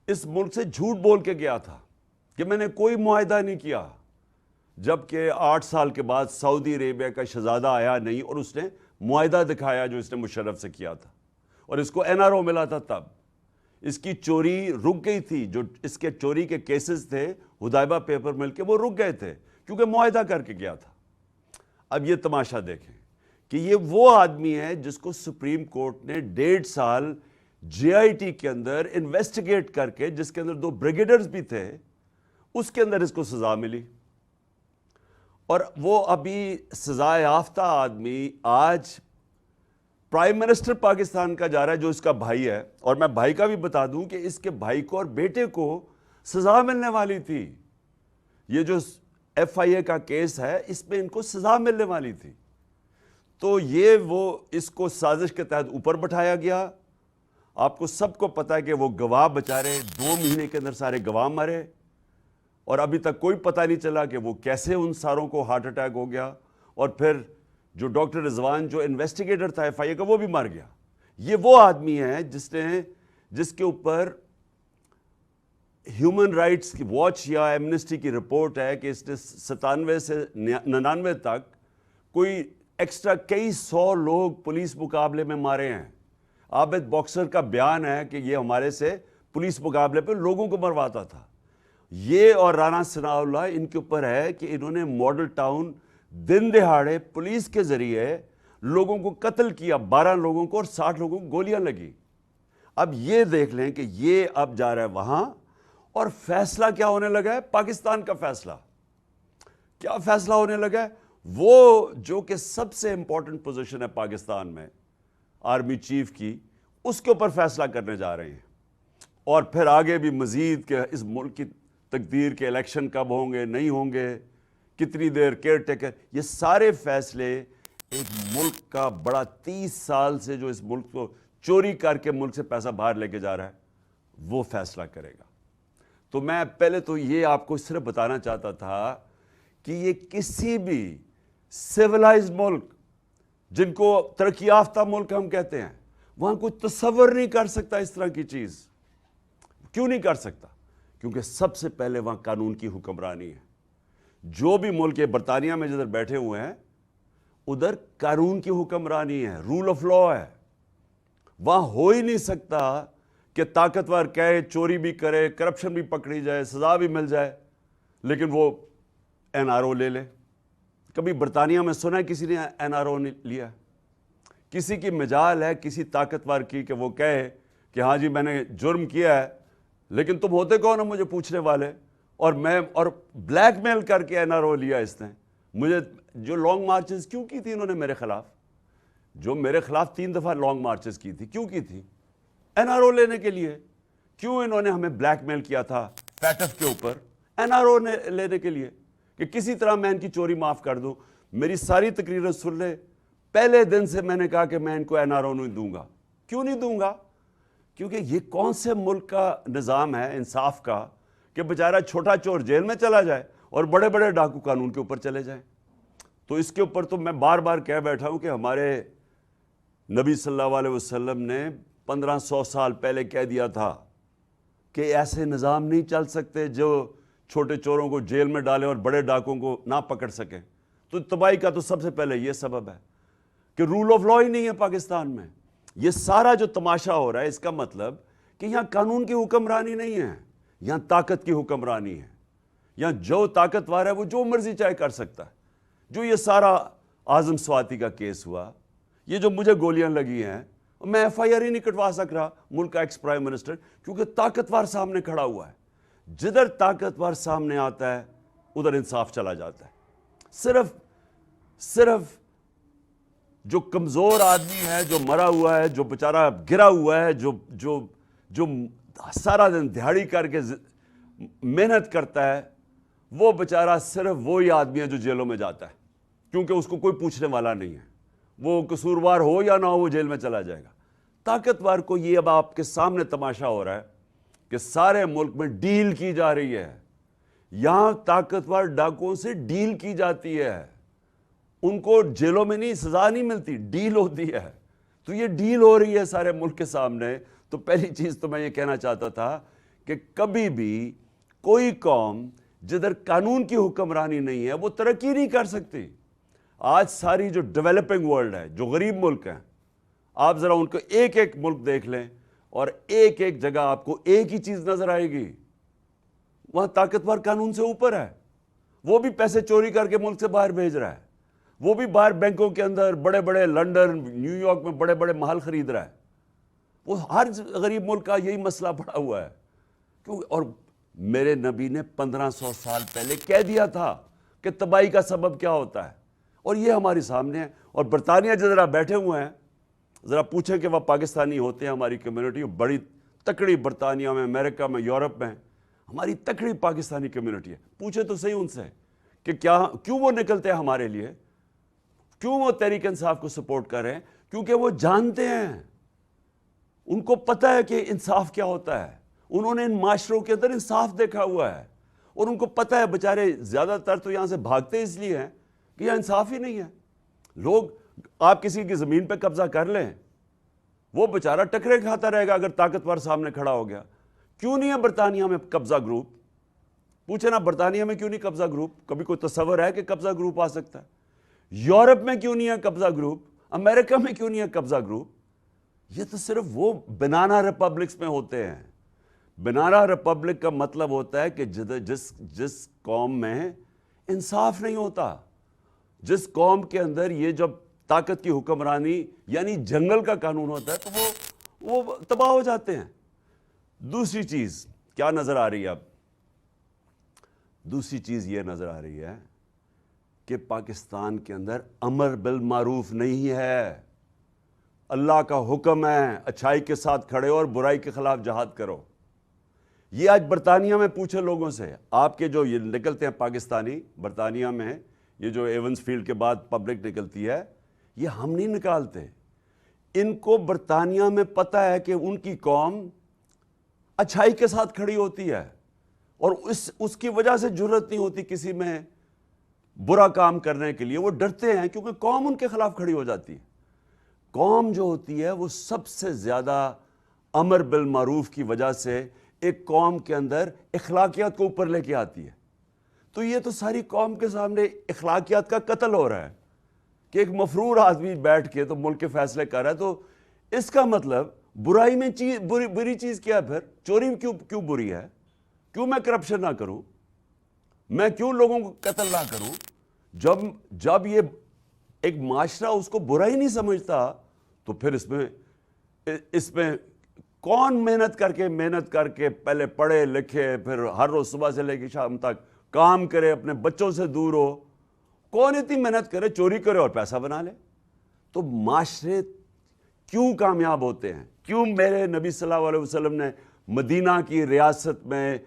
اس ملک سے جھوٹ بول کے گیا تھا کہ میں نے کوئی معاہدہ نہیں کیا، جبکہ 8 سال کے بعد سعودی عربیہ کا شہزادہ آیا نہیں اور اس نے معاہدہ دکھایا جو اس نے مشرف سے کیا تھا، اور اس کو NRO ملا تھا۔ تب اس کی چوری رک گئی تھی، جو اس کے چوری کے کیسز تھے حدیبیہ پیپر مل کے، وہ رک گئے تھے کیونکہ معاہدہ کر کے گیا تھا۔ اب یہ تماشا دیکھیں کہ یہ وہ آدمی ہے جس کو سپریم کورٹ نے 1.5 سال JIT کے اندر انویسٹیگیٹ کر کے، جس کے اندر 2 بریگیڈرز بھی تھے، اس کے اندر اس کو سزا ملی، اور وہ ابھی سزا یافتہ آدمی آج پرائم منسٹر پاکستان کا جا رہا ہے، جو اس کا بھائی ہے۔ اور میں بھائی کا بھی بتا دوں کہ اس کے بھائی کو اور بیٹے کو سزا ملنے والی تھی۔ یہ جو FIA کا کیس ہے، اس میں ان کو سزا ملنے والی تھی، تو یہ وہ اس کو سازش کے تحت اوپر بٹھایا گیا۔ آپ کو سب کو پتا ہے کہ وہ گواہ بچارے 2 مہینے کے اندر سارے گواہ مرے، اور ابھی تک کوئی پتہ نہیں چلا کہ وہ کیسے ان ساروں کو ہارٹ اٹیک ہو گیا، اور پھر جو ڈاکٹر رضوان جو انویسٹیگیٹر تھا FIA کا، وہ بھی مر گیا۔ یہ وہ آدمی ہے جس کے اوپر ہیومن رائٹس کی واچ یا ایمنسٹی کی رپورٹ ہے کہ اس نے 97 سے 99 تک کوئی ایکسٹرا کئی 100 لوگ پولیس مقابلے میں مارے ہیں۔ عابد باکسر کا بیان ہے کہ یہ ہمارے سے پولیس مقابلے پہ لوگوں کو مرواتا تھا۔ یہ اور رانا ثناء اللہ ان کے اوپر ہے کہ انہوں نے ماڈل ٹاؤن دن دہاڑے پولیس کے ذریعے لوگوں کو قتل کیا، 12 لوگوں کو، اور 60 لوگوں کو گولیاں لگی۔ اب یہ دیکھ لیں کہ یہ اب جا رہا ہے وہاں، اور فیصلہ کیا ہونے لگا ہے؟ پاکستان کا فیصلہ کیا فیصلہ ہونے لگا ہے؟ وہ جو کہ سب سے امپورٹنٹ پوزیشن ہے پاکستان میں آرمی چیف کی، اس کے اوپر فیصلہ کرنے جا رہے ہیں، اور پھر آگے بھی مزید کہ اس ملک کی تقدیر کے الیکشن کب ہوں گے، نہیں ہوں گے، کتنی دیر کیئر ٹیکر، یہ سارے فیصلے ایک ملک کا بڑا 30 سال سے جو اس ملک کو چوری کر کے ملک سے پیسہ باہر لے کے جا رہا ہے، وہ فیصلہ کرے گا۔ تو میں پہلے تو یہ آپ کو صرف بتانا چاہتا تھا کہ یہ کسی بھی سیولائزڈ ملک، جن کو ترقی یافتہ ملک ہم کہتے ہیں، وہاں کوئی تصور نہیں کر سکتا اس طرح کی چیز۔ کیوں نہیں کر سکتا؟ کیونکہ سب سے پہلے وہاں قانون کی حکمرانی ہے۔ جو بھی ملک ہے، برطانیہ میں جدھر بیٹھے ہوئے ہیں، ادھر قانون کی حکمرانی ہے، رول آف لا ہے۔ وہاں ہو ہی نہیں سکتا کہ طاقتور کہے، چوری بھی کرے، کرپشن بھی پکڑی جائے، سزا بھی مل جائے، لیکن وہ NRO لے لے۔ کبھی برطانیہ میں سنا ہے کسی نے NRO لیا؟ کسی کی مجال ہے کسی طاقتور کی کہ وہ کہے کہ ہاں جی میں نے جرم کیا ہے، لیکن تم ہوتے کون ہو مجھے پوچھنے والے؟ اور بلیک میل کر کے NRO لیا اس نے مجھے۔ جو لانگ مارچز کیوں کی تھی انہوں نے میرے خلاف، جو میرے خلاف 3 دفعہ لانگ مارچز کی تھی، کیوں کی تھی؟ NRO لینے کے لیے۔ کیوں انہوں نے ہمیں بلیک میل کیا تھا پیٹف کے اوپر؟ NRO نے لینے کے لیے کہ کسی طرح میں ان کی چوری معاف کر دوں۔ میری ساری تقریریں سن لے، پہلے دن سے میں نے کہا کہ میں ان کو NRO نہیں دوں گا۔ کیوں نہیں دوں گا؟ کیونکہ یہ کون سے ملک کا نظام ہے انصاف کا کہ بیچارہ چھوٹا چور جیل میں چلا جائے اور بڑے بڑے ڈاکو قانون کے اوپر چلے جائیں۔ تو اس کے اوپر تو میں بار بار کہہ بیٹھا ہوں کہ ہمارے نبی صلی اللہ علیہ وسلم نے 1500 سال پہلے کہہ دیا تھا کہ ایسے نظام نہیں چل سکتے جو چھوٹے چوروں کو جیل میں ڈالیں اور بڑے ڈاکوں کو نہ پکڑ سکیں۔ تو تباہی کا تو سب سے پہلے یہ سبب ہے کہ رول آف لا ہی نہیں ہے پاکستان میں۔ یہ سارا جو تماشا ہو رہا ہے، اس کا مطلب کہ یہاں قانون کی حکمرانی نہیں ہے، یہاں طاقت کی حکمرانی ہے۔ یہاں جو طاقتور ہے وہ جو مرضی چاہے کر سکتا ہے۔ جو یہ سارا اعظم سواتی کا کیس ہوا، یہ جو مجھے گولیاں لگی ہیں، میں FIR ہی نہیں کٹوا سک رہا ملک کا ایکس پرائم منسٹر، کیونکہ طاقتور سامنے کھڑا ہوا ہے۔ جدھر طاقتور سامنے آتا ہے ادھر انصاف چلا جاتا ہے۔ صرف جو کمزور آدمی ہے، جو مرا ہوا ہے، جو بیچارہ گرا ہوا ہے، جو سارا دن دہاڑی کر کے محنت کرتا ہے، وہ بیچارہ صرف وہی آدمی ہے جو جیلوں میں جاتا ہے، کیونکہ اس کو کوئی پوچھنے والا نہیں ہے۔ وہ قصوروار ہو یا نہ ہو، وہ جیل میں چلا جائے گا۔ طاقتور کو یہ اب آپ کے سامنے تماشا ہو رہا ہے کہ سارے ملک میں ڈیل کی جا رہی ہے۔ یہاں طاقتور ڈاکوؤں سے ڈیل کی جاتی ہے، ان کو جیلوں میں نہیں، سزا نہیں ملتی، ڈیل ہوتی ہے۔ تو یہ ڈیل ہو رہی ہے سارے ملک کے سامنے۔ تو پہلی چیز تو میں یہ کہنا چاہتا تھا کہ کبھی بھی کوئی قوم جدھر قانون کی حکمرانی نہیں ہے وہ ترقی نہیں کر سکتی. آج ساری جو ڈیولپنگ ورلڈ ہے, جو غریب ملک ہیں, آپ ذرا ان کو ایک ایک ملک دیکھ لیں اور ایک ایک جگہ آپ کو ایک ہی چیز نظر آئے گی, وہاں طاقتور قانون سے اوپر ہے. وہ بھی پیسے چوری کر کے ملک سے باہر بھیج رہا ہے, وہ بھی باہر بینکوں کے اندر بڑے بڑے لنڈن نیو یارک میں بڑے بڑے محل خرید رہا ہے. وہ ہر غریب ملک کا یہی مسئلہ پڑا ہوا ہے. اور میرے نبی نے 1500 سال پہلے کہہ دیا تھا کہ تباہی کا سبب کیا ہوتا ہے, اور یہ ہمارے سامنے ہے. اور برطانیہ جدھر آپ بیٹھے ہوئے ہیں, ذرا پوچھیں کہ وہ پاکستانی ہوتے ہیں, ہماری کمیونٹی بڑی تکڑی برطانیہ میں, امریکہ میں, یورپ میں ہماری تکڑی پاکستانی کمیونٹی ہے. پوچھیں تو صحیح ان سے کہ کیوں وہ نکلتے ہیں ہمارے لیے, کیوں وہ تحریک انصاف کو سپورٹ کر رہے ہیں. کیونکہ وہ جانتے ہیں, ان کو پتہ ہے کہ انصاف کیا ہوتا ہے. انہوں نے ان معاشروں کے اندر انصاف دیکھا ہوا ہے, اور ان کو پتہ ہے بیچارے زیادہ تر تو یہاں سے بھاگتے اس لیے ہیں کہ یہاں انصاف ہی نہیں ہے. لوگ, آپ کسی کی زمین پہ قبضہ کر لیں, وہ بیچارہ ٹکرے کھاتا رہے گا اگر طاقتور سامنے کھڑا ہو گیا. کیوں نہیں ہے برطانیہ میں قبضہ گروپ؟ پوچھے نا, برطانیہ میں کیوں نہیں قبضہ گروپ؟ کبھی کوئی تصور ہے کہ قبضہ گروپ آ سکتا ہے؟ یورپ میں کیوں نہیں ہے قبضہ گروپ؟ امریکہ میں کیوں نہیں ہے قبضہ گروپ؟ یہ تو صرف وہ بنانا ریپبلکس میں ہوتے ہیں. بنانا ریپبلک کا مطلب ہوتا ہے کہ جس قوم میں انصاف نہیں ہوتا, جس قوم کے اندر یہ جب طاقت کی حکمرانی یعنی جنگل کا قانون ہوتا ہے تو وہ تباہ ہو جاتے ہیں. دوسری چیز کیا نظر آ رہی ہے اب؟ دوسری چیز یہ نظر آ رہی ہے کہ پاکستان کے اندر امر بالمعروف نہیں ہے. اللہ کا حکم ہے اچھائی کے ساتھ کھڑے اور برائی کے خلاف جہاد کرو. یہ آج برطانیہ میں پوچھے لوگوں سے, آپ کے جو یہ نکلتے ہیں پاکستانی برطانیہ میں, یہ جو ایونز فیلڈ کے بعد پبلک نکلتی ہے, یہ ہم نہیں نکالتے. ان کو برطانیہ میں پتہ ہے کہ ان کی قوم اچھائی کے ساتھ کھڑی ہوتی ہے, اور اس کی وجہ سے جرأت نہیں ہوتی کسی میں برا کام کرنے کے لیے. وہ ڈرتے ہیں کیونکہ قوم ان کے خلاف کھڑی ہو جاتی ہے. قوم جو ہوتی ہے وہ سب سے زیادہ امر بالمعروف کی وجہ سے ایک قوم کے اندر اخلاقیات کو اوپر لے کے آتی ہے. تو یہ تو ساری قوم کے سامنے اخلاقیات کا قتل ہو رہا ہے کہ ایک مفرور آدمی بیٹھ کے تو ملک کے فیصلے کر رہا ہے. تو اس کا مطلب برائی میں بری چیز کیا ہے؟ پھر چوری کیوں بری ہے؟ کیوں میں کرپشن نہ کروں؟ میں کیوں لوگوں کو قتل نہ کروں؟ جب یہ ایک معاشرہ اس کو برا ہی نہیں سمجھتا تو پھر اس میں کون محنت کر کے پہلے پڑھے لکھے, پھر ہر روز صبح سے لے کے شام تک کام کرے, اپنے بچوں سے دور ہو, کون اتنی محنت کرے؟ چوری کرے اور پیسہ بنا لے. تو معاشرے کیوں کامیاب ہوتے ہیں؟ کیوں میرے نبی صلی اللہ علیہ وسلم نے مدینہ کی ریاست میں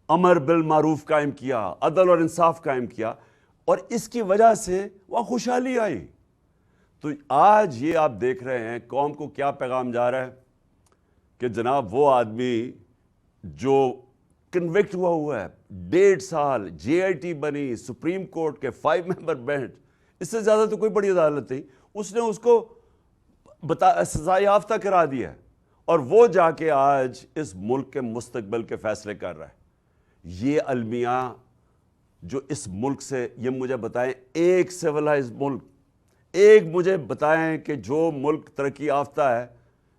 امر بالمعروف قائم کیا, عدل اور انصاف قائم کیا, اور اس کی وجہ سے وہاں خوشحالی آئی. تو آج یہ آپ دیکھ رہے ہیں قوم کو کیا پیغام جا رہا ہے کہ جناب وہ آدمی جو کنوکٹ ہوا ہے, 1.5 سال جے آئی ٹی بنی, سپریم کورٹ کے 5 ممبر بینچ, اس سے زیادہ تو کوئی بڑی عدالت نہیں, اس نے اس کو سزا یافتہ کرا دیا ہے, اور وہ جا کے آج اس ملک کے مستقبل کے فیصلے کر رہا ہے. یہ المیہ جو اس ملک سے, یہ مجھے بتائیں ایک سیولائز ملک, ایک مجھے بتائیں کہ جو ملک ترقی یافتہ ہے,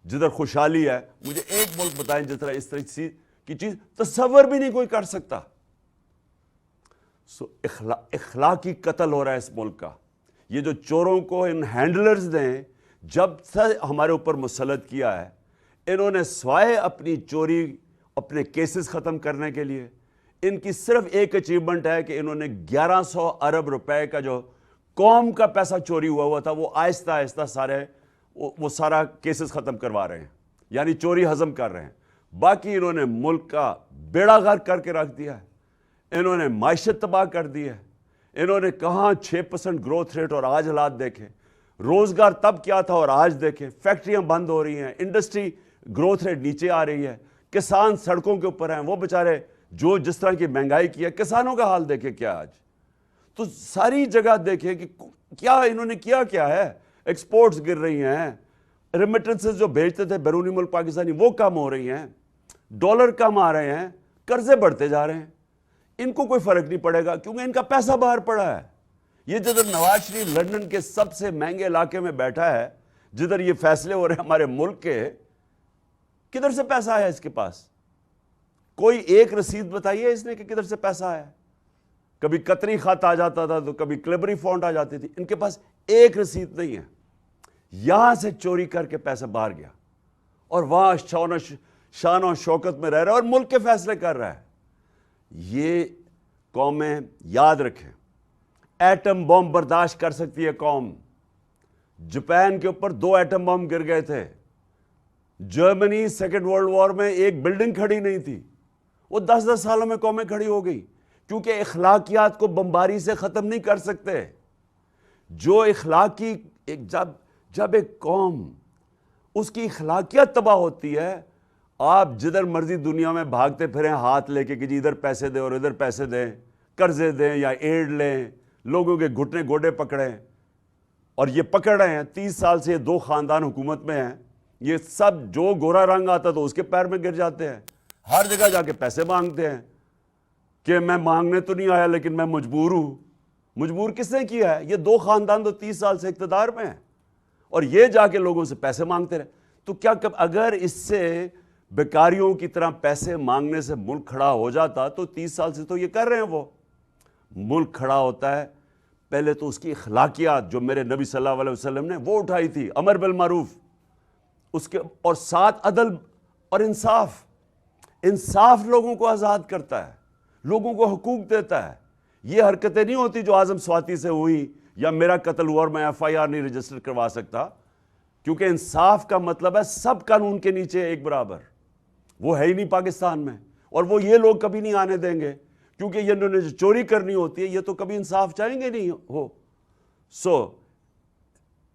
جدھر خوشحالی ہے, مجھے ایک ملک بتائیں جس طرح اس طرح کی چیز تصور بھی نہیں کوئی کر سکتا. اخلاقی قتل ہو رہا ہے اس ملک کا. یہ جو چوروں کو ان ہینڈلرز نے جب سے ہمارے اوپر مسلط کیا ہے, انہوں نے سوائے اپنی چوری, اپنے کیسز ختم کرنے کے لیے, ان کی صرف ایک اچیومنٹ ہے کہ انہوں نے 1100 ارب روپے کا جو قوم کا پیسہ چوری ہوا تھا وہ آہستہ آہستہ وہ سارا کیسز ختم کروا رہے ہیں, یعنی چوری ہضم کر رہے ہیں. باقی انہوں نے ملک کا بیڑا غرق کر کے رکھ دیا ہے, انہوں نے معیشت تباہ کر دی ہے. انہوں نے کہاں 6% گروتھ ریٹ, اور آج حالات دیکھیں, روزگار تب کیا تھا اور آج دیکھیں, فیکٹریاں بند ہو رہی ہیں, انڈسٹری گروتھ ریٹ نیچے آ رہی ہے, کسان سڑکوں کے اوپر ہیں, وہ بیچارے جو جس طرح کی مہنگائی کی ہے, کسانوں کا حال دیکھیں کیا آج. تو ساری جگہ دیکھیں کہ کیا انہوں نے کیا ہے. ایکسپورٹس گر رہی ہیں, ریمیٹنسز جو بھیجتے تھے بیرونی ملک پاکستانی وہ کم ہو رہی ہیں, ڈالر کم آ رہے ہیں, قرضے بڑھتے جا رہے ہیں, ان کو کوئی فرق نہیں پڑے گا کیونکہ ان کا پیسہ باہر پڑا ہے. یہ جدھر نواز شریف لندن کے سب سے مہنگے علاقے میں بیٹھا ہے, جدھر یہ فیصلے ہو رہے ہیں ہمارے ملک کے, کدھر سے پیسہ آیا اس کے پاس؟ کوئی ایک رسید بتائیے اس نے کہ کدھر سے پیسہ آیا. کبھی قطری خط آ جاتا تھا تو کبھی کلیبری فونٹ آ جاتی تھی, ان کے پاس ایک رسید نہیں ہے. یہاں سے چوری کر کے پیسہ باہر گیا اور وہاں شان و شوکت میں رہ رہا ہے اور ملک کے فیصلے کر رہا ہے. یہ قومیں یاد رکھیں, ایٹم بم برداشت کر سکتی ہے قوم. جاپان کے اوپر 2 ایٹم بم گر گئے تھے. جرمنی سیکنڈ ورلڈ وار میں ایک بلڈنگ کھڑی نہیں تھی, وہ 10 سالوں میں قومیں کھڑی ہو گئی کیونکہ اخلاقیات کو بمباری سے ختم نہیں کر سکتے. جو اخلاقی جب ایک قوم اس کی اخلاقیات تباہ ہوتی ہے, آپ جدھر مرضی دنیا میں بھاگتے پھریں ہاتھ لے کے کہ جی ادھر پیسے دیں اور ادھر پیسے دیں, قرضے دیں یا ایڈ لیں, لوگوں کے گھٹنے گوڈے پکڑیں, اور یہ پکڑ رہے ہیں. 30 سال سے یہ 2 خاندان حکومت میں ہیں. یہ سب جو گورا رنگ آتا تو اس کے پیر میں گر جاتے ہیں, ہر جگہ جا کے پیسے مانگتے ہیں کہ میں مانگنے تو نہیں آیا لیکن میں مجبور ہوں. مجبور کس نے کیا ہے؟ یہ 2 خاندان تو 30 سال سے اقتدار میں ہیں اور یہ جا کے لوگوں سے پیسے مانگتے رہے. تو کیا اگر اس سے بیکاریوں کی طرح پیسے مانگنے سے ملک کھڑا ہو جاتا تو 30 سال سے تو یہ کر رہے ہیں. وہ ملک کھڑا ہوتا ہے پہلے تو اس کی اخلاقیات جو میرے نبی صلی اللہ علیہ وسلم نے وہ اٹھائی تھی, امر بالمعروف, اس کے اور ساتھ عدل اور انصاف. انصاف لوگوں کو آزاد کرتا ہے, لوگوں کو حقوق دیتا ہے. یہ حرکتیں نہیں ہوتی جو اعظم سواتی سے ہوئی یا میرا قتل ہوا اور میں FIR نہیں رجسٹر کروا سکتا, کیونکہ انصاف کا مطلب ہے سب قانون کے نیچے ایک برابر. وہ ہے ہی نہیں پاکستان میں, اور وہ یہ لوگ کبھی نہیں آنے دیں گے کیونکہ یہ انہوں نے جو چوری کرنی ہوتی ہے یہ تو کبھی انصاف چاہیں گے نہیں ہو.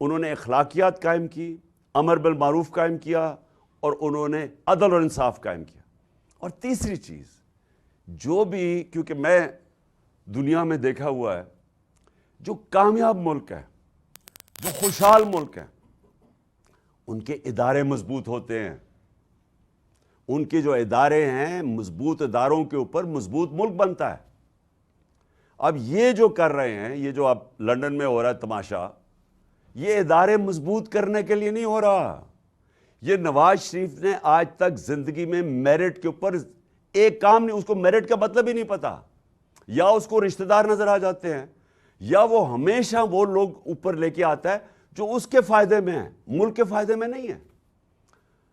انہوں نے اخلاقیات قائم کی, امر بالمعروف قائم کیا, اور انہوں نے عدل اور انصاف قائم کیا. اور تیسری چیز جو بھی, کیونکہ میں دنیا میں دیکھا ہوا ہے, جو کامیاب ملک ہے, جو خوشحال ملک ہے, ان کے ادارے مضبوط ہوتے ہیں. ان کے جو ادارے ہیں, مضبوط اداروں کے اوپر مضبوط ملک بنتا ہے. اب یہ جو کر رہے ہیں, یہ جو اب لندن میں ہو رہا ہے تماشا, یہ ادارے مضبوط کرنے کے لیے نہیں ہو رہا. یہ نواز شریف نے آج تک زندگی میں میرٹ کے اوپر ایک کام نہیں, اس کو میرٹ کا مطلب ہی نہیں پتا, یا اس کو رشتہ دار نظر آ جاتے ہیں, یا وہ ہمیشہ وہ لوگ اوپر لے کے آتا ہے جو اس کے فائدے میں ہیں, ملک کے فائدے میں نہیں ہے.